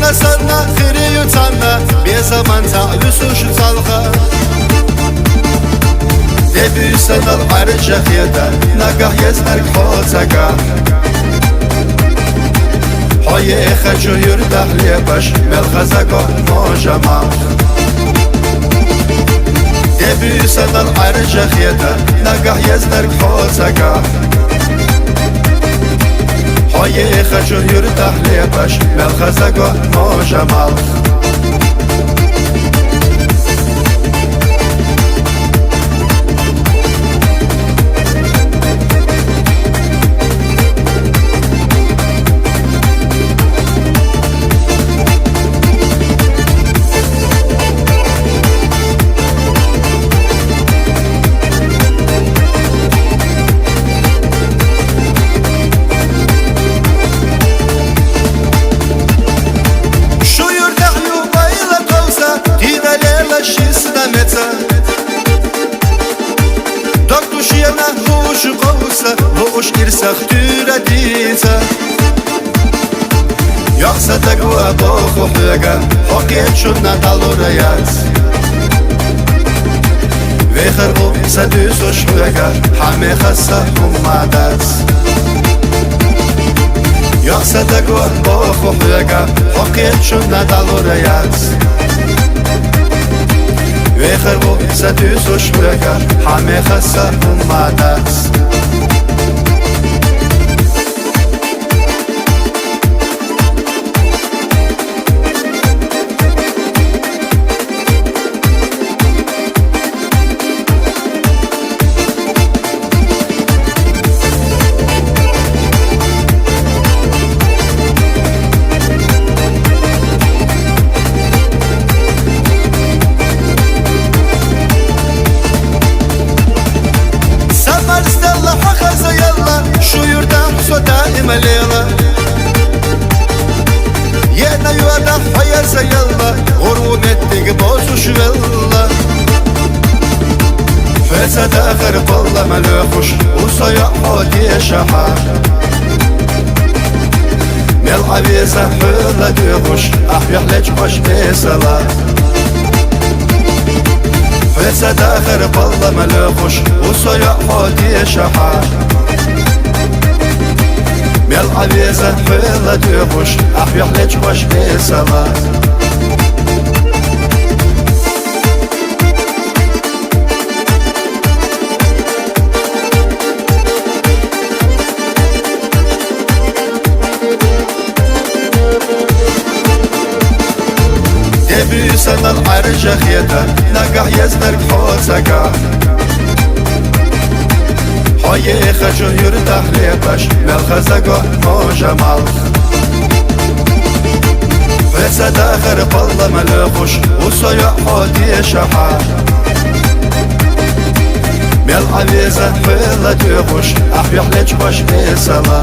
غسرنا خيري يتعنا بزمان تعيسو شو تلقى دبي سنة العرجة خيدا نقاه يزنرك حوتك هاي خجو يرده ليبش ملغزقه موجمع دبي سنة العرجة خيدا نقاه يزنرك حوتك هاي خجو يرده ليبش ملغزقه موجمع وش إرسخ ترديتا يقصدك وابوخ حقا حقيت شنا دالوريات ويخربو سدوسوش حقا حمي خسا همادات يقصدك وابوخ حقا حقيت شنا دالوريات ويخربو سدوسوش حقا حمي خسا همادات دائما ليلة يانا يوانا حيا زيلا غرونتك بوزو شويلا فسد آخر بالله ملوخش وصيا حودي شحار مل عبيزة حولة دوغش أحيح لج باش بيسلا فسد آخر بالله ملوخش وصيا حودي شحار مل عبيزة حولة دوغش أحيح لج باش بيسلا دبي سنة العرجة خيدا نقاه يزنرك حوتك هاي خجو يرده ليبش ملغزقه موجمع فسد آخر بالله ملوخش وصيا حودي شحار مل عبيزة حولة دوغش أحيح لج باش بيسلا